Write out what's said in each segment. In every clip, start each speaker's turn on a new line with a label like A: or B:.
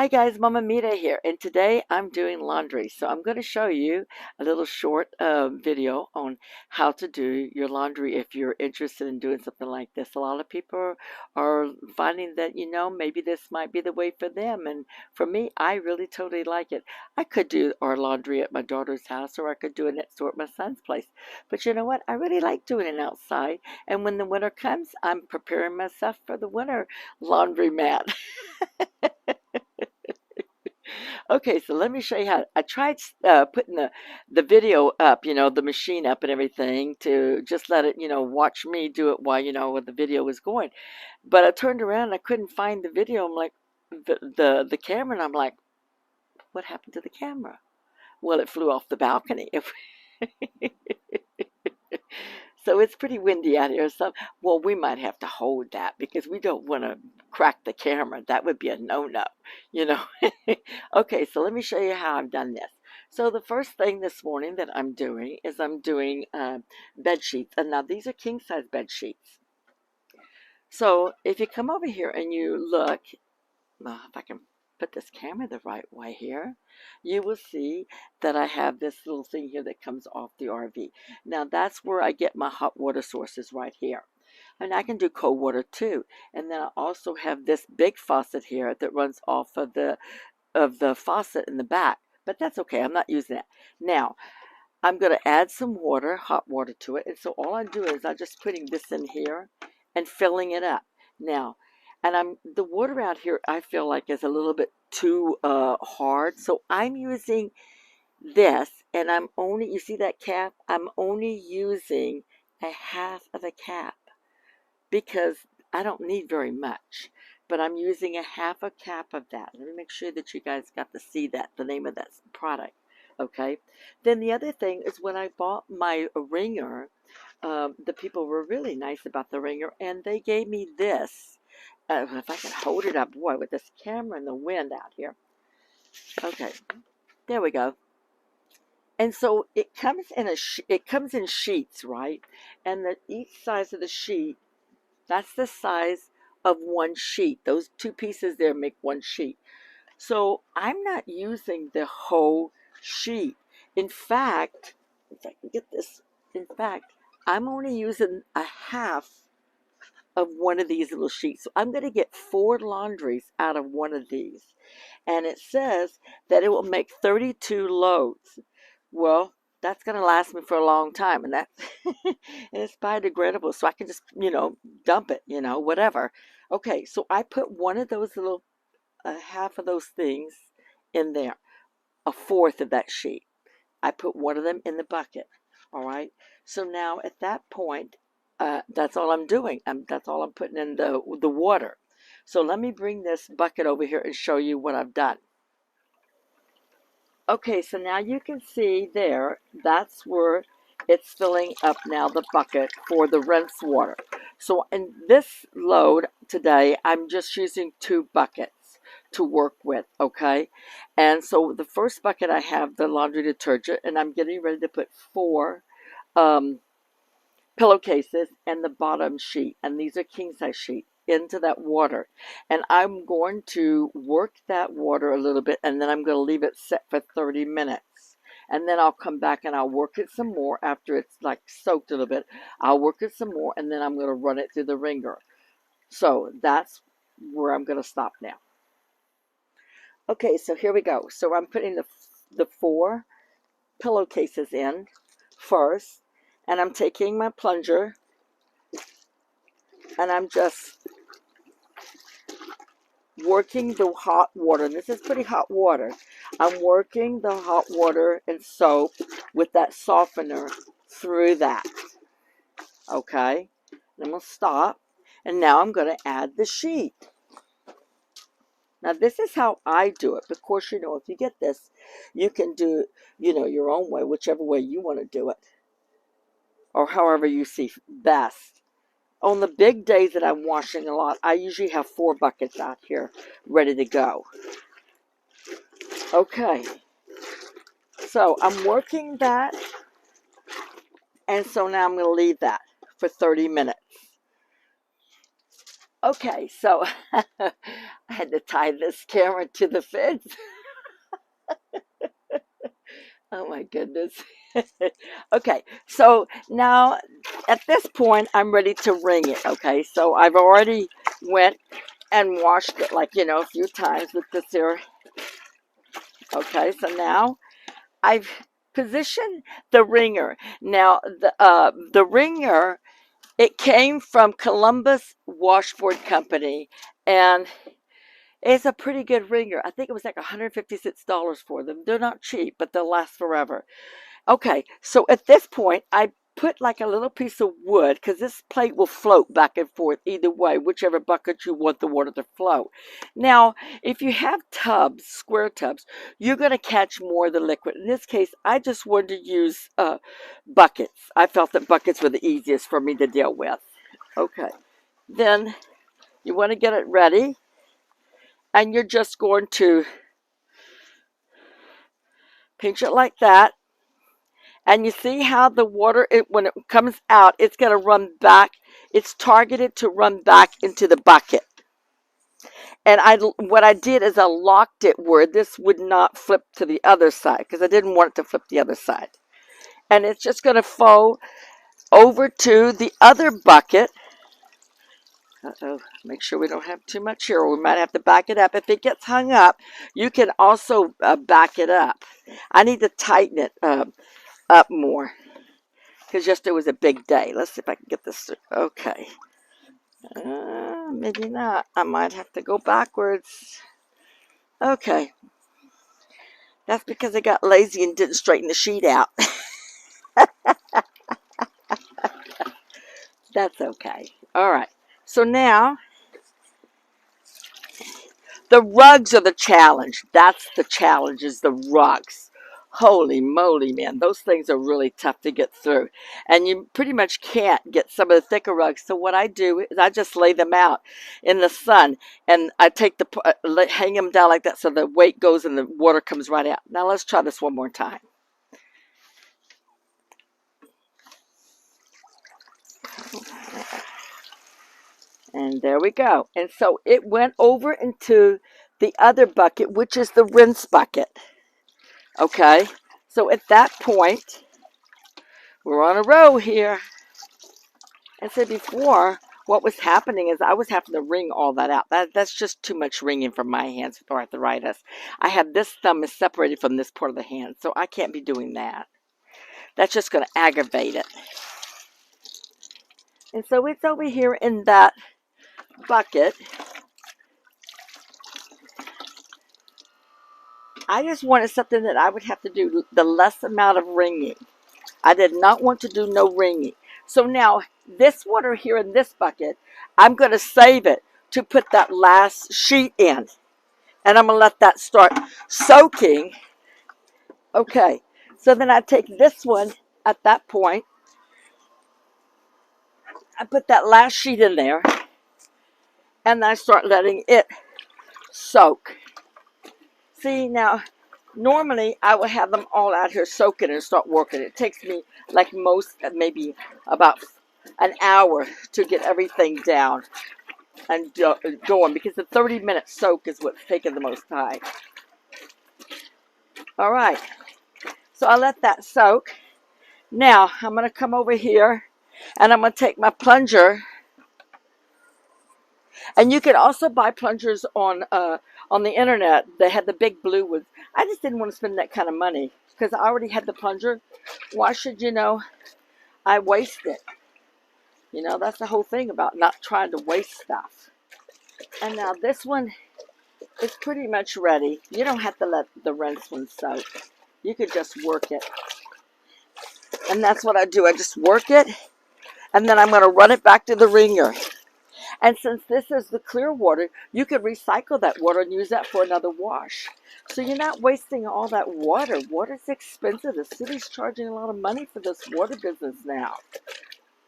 A: Hi guys, Mama Mita here, and today I'm doing laundry. So I'm going to show you a little short video on how to do your laundry if you're interested in doing something like this. A lot of people are finding that, maybe this might be the way for them. And for me, I really totally like it. I could do our laundry at my daughter's house, or I could do it next door at my son's place. But you know what? I really like doing it outside. And when the winter comes, I'm preparing myself for the winter laundromat. Okay, so let me show you how. I tried putting the video up, the machine up and everything to just let it, watch me do it while, while the video was going. But I turned around and I couldn't find the video. I'm like, the camera, and I'm like, what happened to the camera? Well, it flew off the balcony. So it's pretty windy out here. So, well, we might have to hold that because we don't want to crack the camera. That would be a no-no, you know. Okay, so let me show you how I've done this. So the first thing this morning that I'm doing is I'm doing bed sheets. And now these are king-size bed sheets. So if you come over here and you look, if I can put this camera the right way here, you will see that I have this little thing here that comes off the RV. Now that's where I get my hot water sources right here. And I can do cold water too. And then I also have this big faucet here that runs off of the faucet in the back. But that's okay, I'm not using it. Now, I'm going to add some water, hot water to it. And so all I'm doing is I'm just putting this in here and filling it up. Now, and the water out here I feel like is a little bit too hard. So I'm using this, and I'm only, you see that cap? I'm only using a half of the cap because I don't need very much. But I'm using a half a cap of that. Let me make sure that you guys got to see that, the name of that product. Okay. Then the other thing is when I bought my wringer, the people were really nice about the wringer, and they gave me this. If I can hold it up, boy, with this camera and the wind out here. Okay, there we go. And so it comes in it comes in sheets, right? And each size of the sheet, that's the size of one sheet. Those two pieces there make one sheet. So I'm not using the whole sheet. In fact, if I can get this, in fact, I'm only using a half of one of these little sheets. So I'm going to get 4 laundries out of one of these. And it says that it will make 32 loads. Well, that's going to last me for a long time. And that's and it's biodegradable. So I can just, dump it, whatever. Okay, so I put one of those little, half of those things in there. A fourth of that sheet. I put one of them in the bucket. All right. So now at that point, that's all I'm doing. That's all I'm putting in the water. So let me bring this bucket over here and show you what I've done. Okay, so now you can see there, that's where it's filling up now the bucket for the rinse water. So in this load today, I'm just using 2 buckets to work with, okay? And so the first bucket I have the laundry detergent, and I'm getting ready to put 4 pillowcases and the bottom sheet, and these are king size sheets, into that water. And I'm going to work that water a little bit, and then I'm going to leave it set for 30 minutes. And then I'll come back and I'll work it some more after it's like soaked a little bit. I'll work it some more, and then I'm going to run it through the wringer. So that's where I'm going to stop now. Okay, so here we go. So I'm putting the 4 pillowcases in first, and I'm taking my plunger and I'm just working the hot water. And this is pretty hot water. I'm working the hot water and soap with that softener through that. Okay, I'm going to stop, and now I'm going to add the sheet. Now this is how I do it. Of course, if you get this, you can do, your own way, whichever way you want to do it, or however you see best. On the big days that I'm washing a lot, I usually have 4 buckets out here ready to go. Okay, so I'm working that, and so now I'm going to leave that for 30 minutes. Okay, so I had to tie this camera to the fence. Oh my goodness. Okay, so now at this point I'm ready to wring it. Okay, so I've already went and washed it, like, a few times with this here. Okay, so now I've positioned the wringer. Now the wringer, it came from Columbus Washboard Company, and it's a pretty good wringer. I think it was like $156 for them. They're not cheap, but they'll last forever. Okay, so at this point, I put like a little piece of wood, because this plate will float back and forth either way, whichever bucket you want the water to flow. Now, if you have tubs, square tubs, you're going to catch more of the liquid. In this case, I just wanted to use buckets. I felt that buckets were the easiest for me to deal with. Okay, then you want to get it ready, and you're just going to pinch it like that. And you see how the water, when it comes out, it's going to run back. It's targeted to run back into the bucket. And what I did is I locked it where this would not flip to the other side, because I didn't want it to flip the other side. And it's just going to flow over to the other bucket. Uh-oh, make sure we don't have too much here, or we might have to back it up. If it gets hung up, you can also back it up. I need to tighten it up more, because yesterday was a big day. Let's see if I can get this through. Okay. Maybe not. I might have to go backwards. Okay. That's because I got lazy and didn't straighten the sheet out. That's okay. All right. So now, the rugs are the challenge. That's the challenge, is the rugs. Holy moly, man. Those things are really tough to get through. And you pretty much can't get some of the thicker rugs. So what I do is I just lay them out in the sun. And I take hang them down like that so the weight goes and the water comes right out. Now let's try this one more time. And there we go. And so it went over into the other bucket, which is the rinse bucket. Okay, so at that point, we're on a row here. And so before, what was happening is I was having to wring all that out. That's just too much wringing for my hands with arthritis. I have this thumb is separated from this part of the hand, so I can't be doing that. That's just going to aggravate it. And so it's over here in that bucket. I just wanted something that I would have to do the less amount of wringing. I did not want to do no wringing. So now this water here in this bucket, I'm going to save it to put that last sheet in. And I'm going to let that start soaking. Okay, so then I take this one at that point. I put that last sheet in there. And I start letting it soak. See, now, normally I would have them all out here soaking and start working. It takes me like maybe about an hour to get everything down and going, because the 30-minute soak is what's taking the most time. All right, so I let that soak. Now I'm going to come over here and I'm going to take my plunger. And you can also buy plungers on the internet. They had the big blue ones. I just didn't want to spend that kind of money because I already had the plunger. Why should I waste it? That's the whole thing about not trying to waste stuff. And now this one is pretty much ready. You don't have to let the rinse one soak. You could just work it. And that's what I do. I just work it, and then I'm going to run it back to the wringer. And since this is the clear water, you could recycle that water and use that for another wash. So you're not wasting all that water. Water's expensive. The city's charging a lot of money for this water business now.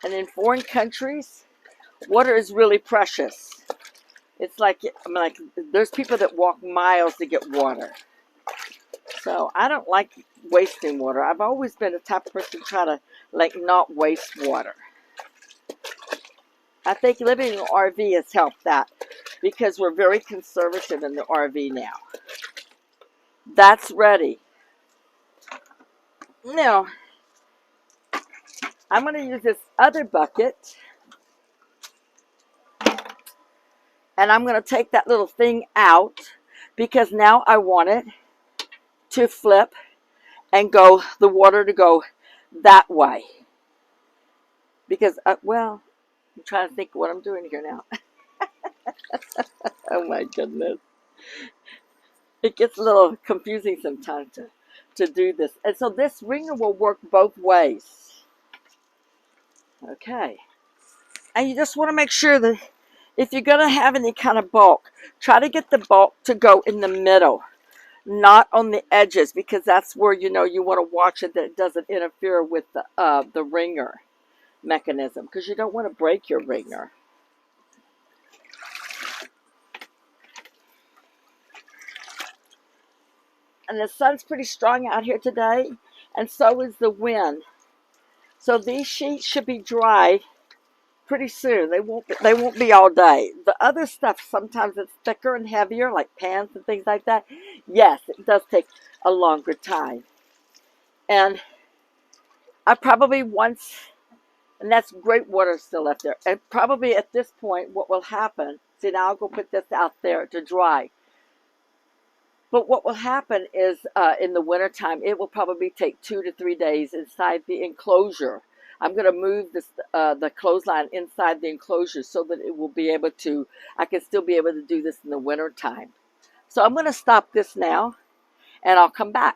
A: And in foreign countries, water is really precious. It's like there's people that walk miles to get water. So I don't like wasting water. I've always been the type of person to try to not waste water. I think living in an RV has helped that because we're very conservative in the RV now. That's ready. Now, I'm going to use this other bucket, and I'm going to take that little thing out because now I want it to flip and go, the water to go that way. Because, well, I'm trying to think what I'm doing here now. Oh my goodness. It gets a little confusing sometimes to do this. And so this wringer will work both ways. Okay. And you just want to make sure that if you're going to have any kind of bulk, try to get the bulk to go in the middle, not on the edges, because that's where, you know, you want to watch it that it doesn't interfere with the wringer mechanism, because you don't want to break your wringer. And the sun's pretty strong out here today, and so is the wind. So these sheets should be dry pretty soon. They won't be all day. The other stuff, sometimes it's thicker and heavier, like pans and things like that. Yes, it does take a longer time. And I probably once, and that's great water still left there. And probably at this point, what will happen, see now I'll go put this out there to dry. But what will happen is in the wintertime, it will probably take 2 to 3 days inside the enclosure. I'm going to move this, the clothesline inside the enclosure so that it will be able to, I can still be able to do this in the wintertime. So I'm going to stop this now, and I'll come back.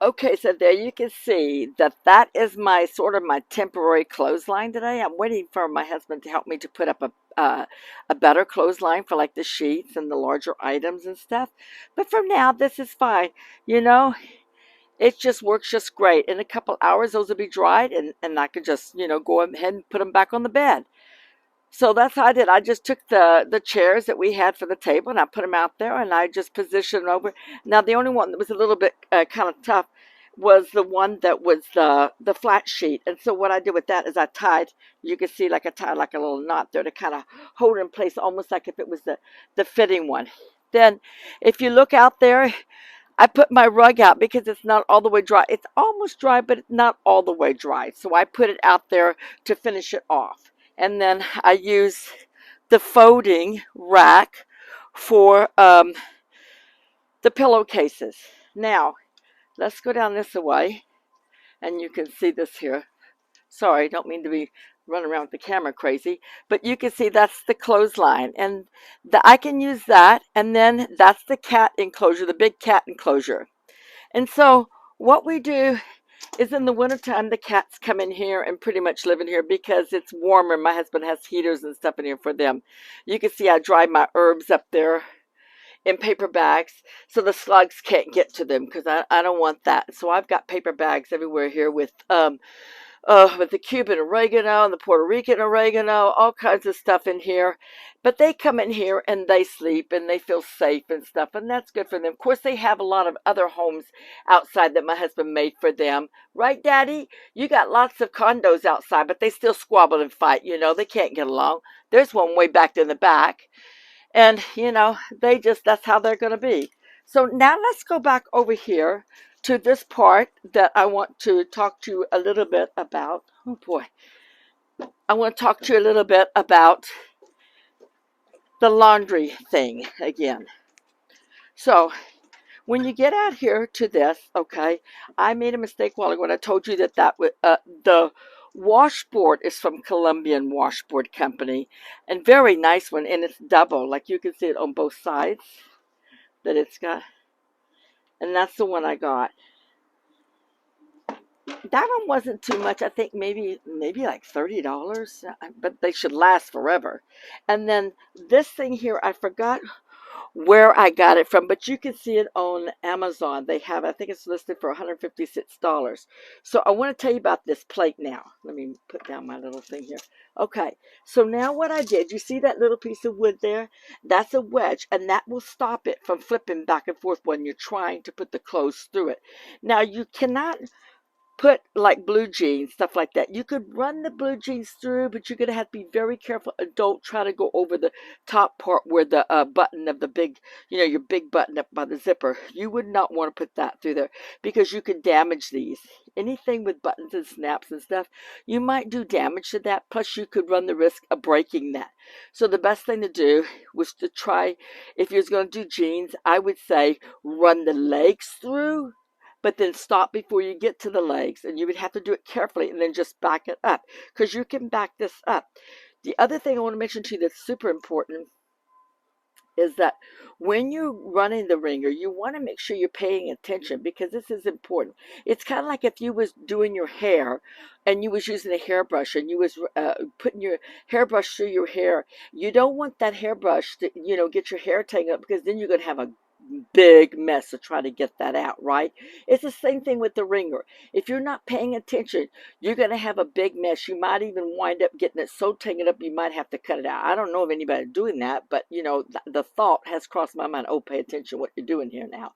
A: Okay, so there you can see that that is my sort of my temporary clothesline today. I'm waiting for my husband to help me to put up a better clothesline for like the sheets and the larger items and stuff. But for now, this is fine. You know, it just works just great. In a couple hours, those will be dried, and I can just, you know, go ahead and put them back on the bed. So that's how I did. I just took the chairs that we had for the table, and I put them out there, and I just positioned them over. Now, the only one that was a little bit kind of tough was the one that was the flat sheet. And so what I did with that is I tied, you can see like I tied like a little knot there to kind of hold it in place, almost like if it was the fitting one. Then if you look out there, I put my rug out because it's not all the way dry. It's almost dry, but it's not all the way dry. So I put it out there to finish it off. And then I use the folding rack for the pillowcases. Now, let's go down this way, and you can see this here. Sorry, don't mean to be running around with the camera crazy, but you can see that's the clothesline, and I can use that, and then that's the cat enclosure, the big cat enclosure. And so what we do is in the wintertime, the cats come in here and pretty much live in here because it's warmer. My husband has heaters and stuff in here for them. You can see I dry my herbs up there in paper bags so the slugs can't get to them because I don't want that. So I've got paper bags everywhere here with the Cuban oregano and the Puerto Rican oregano, all kinds of stuff in here. But they come in here and they sleep and they feel safe and stuff, and that's good for them. Of course, they have a lot of other homes outside that my husband made for them. Right, Daddy? You got lots of condos outside, but they still squabble and fight. You know, they can't get along. There's one way back in the back. And, you know, that's how they're going to be. So now let's go back over here to this part that I want to talk to you a little bit about. Oh boy. I want to talk to you a little bit about the laundry thing again. So when you get out here to this, okay, I made a mistake a while ago when I told you that the washboard is from Colombian Washboard Company, and very nice one, and it's double, like you can see it on both sides that it's got, and that's the one I got. That one wasn't too much. I think maybe like $30, but they should last forever. And then this thing here, I forgot where I got it from, but you can see it on Amazon. They have, I think it's listed for $156. So I want to tell you about this plate now. Let me put down my little thing here. Okay, so now what I did, you see that little piece of wood there? That's a wedge, and that will stop it from flipping back and forth when you're trying to put the clothes through it. Now, you cannot put like blue jeans, stuff like that. You could run the blue jeans through, but you're going to have to be very careful and don't try to go over the top part where the button of the big, your big button up by the zipper. You would not want to put that through there because you could damage these. Anything with buttons and snaps and stuff, you might do damage to that. Plus, you could run the risk of breaking that. So the best thing to do was to try, if you're going to do jeans, I would say run the legs through, but then stop before you get to the legs, and you would have to do it carefully and then just back it up because you can back this up. The other thing I want to mention to you that's super important is that when you're running the wringer, you want to make sure you're paying attention because this is important. It's kind of like if you was doing your hair and you was using a hairbrush and you was putting your hairbrush through your hair. You don't want that hairbrush to, get your hair tangled up because then you're going to have a big mess to try to get that out, right? It's the same thing with the wringer. If you're not paying attention, you're going to have a big mess. You might even wind up getting it so tangled up you might have to cut it out. I don't know of anybody doing that, but the thought has crossed my mind. Oh, pay attention to what you're doing here now.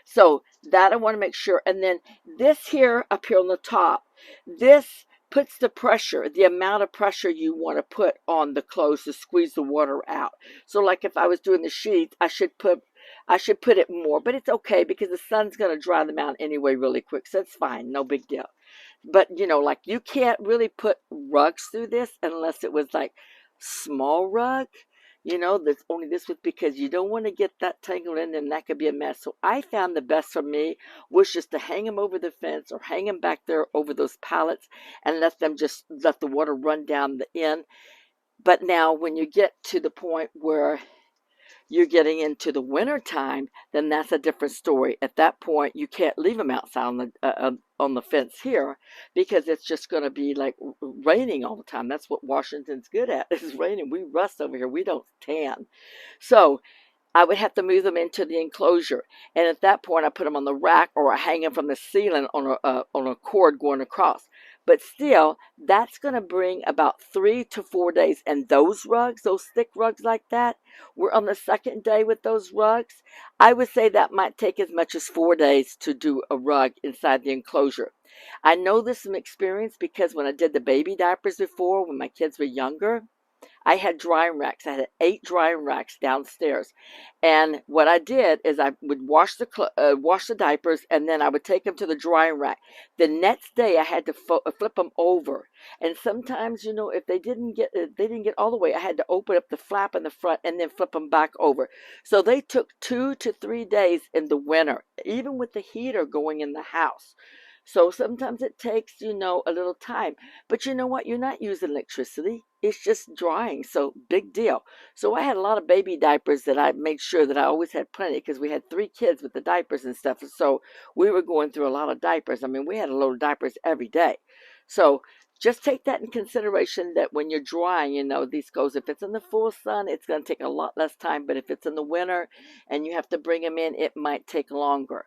A: So that I want to make sure. And then this here up here on the top, this puts the pressure, the amount of pressure you want to put on the clothes to squeeze the water out. So like if I was doing the sheets, I should put it more, but it's okay because the sun's going to dry them out anyway really quick. So it's fine. No big deal. But, like you can't really put rugs through this unless it was like small rug. That's only this was because you don't want to get that tangled in and that could be a mess. So I found the best for me was just to hang them over the fence or hang them back there over those pallets and let the water run down the end. But now when you get to the point where you're getting into the winter time, then that's a different story. At that point, you can't leave them outside on the fence here because it's just going to be like raining all the time. That's what Washington's good at, is raining. We rust over here. We don't tan. So I would have to move them into the enclosure. And at that point, I put them on the rack or I hang them from the ceiling on a cord going across. But still, that's going to bring about 3 to 4 days. And those rugs, those thick rugs like that, we're on the second day with those rugs. I would say that might take as much as 4 days to do a rug inside the enclosure. I know this from experience because when I did the baby diapers before, when my kids were younger, I had drying racks. I had 8 drying racks downstairs. And what I did is I would wash the diapers, and then I would take them to the drying rack. The next day, I had to flip them over. And sometimes, if they didn't get all the way, I had to open up the flap in the front and then flip them back over. So they took 2 to 3 days in the winter, even with the heater going in the house. So sometimes it takes, a little time. But you know what? You're not using electricity. It's just drying. So big deal. So I had a lot of baby diapers that I made sure that I always had plenty because we had 3 kids with the diapers and stuff. So we were going through a lot of diapers. I mean, we had a load of diapers every day. So just take that in consideration that when you're drying, these clothes, if it's in the full sun, it's going to take a lot less time. But if it's in the winter and you have to bring them in, it might take longer.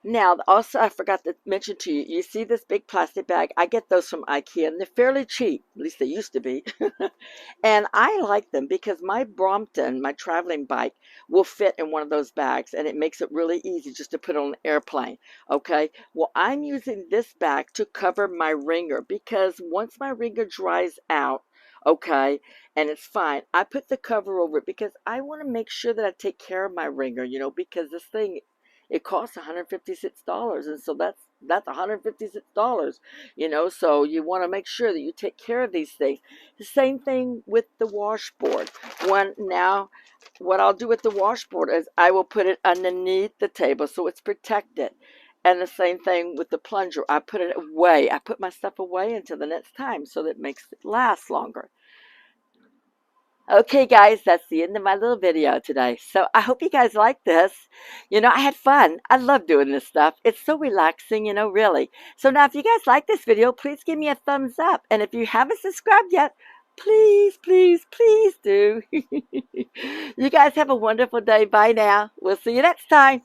A: Now, also, I forgot to mention to you, you see this big plastic bag? I get those from IKEA, and they're fairly cheap. At least they used to be. And I like them because my Brompton, my traveling bike, will fit in one of those bags, and it makes it really easy just to put on an airplane. Okay? Well, I'm using this bag to cover my wringer because once my wringer dries out, okay, and it's fine, I put the cover over it because I want to make sure that I take care of my wringer, because this thing, it costs $156, and so that's $156, so you want to make sure that you take care of these things. The same thing with the washboard. What I'll do with the washboard is I will put it underneath the table so it's protected. And the same thing with the plunger. I put it away. I put my stuff away until the next time so that it makes it last longer. Okay, guys, that's the end of my little video today. So I hope you guys like this. I had fun. I love doing this stuff. It's so relaxing, really. So now if you guys like this video, please give me a thumbs up. And if you haven't subscribed yet, please, please, please do. You guys have a wonderful day. Bye now. We'll see you next time.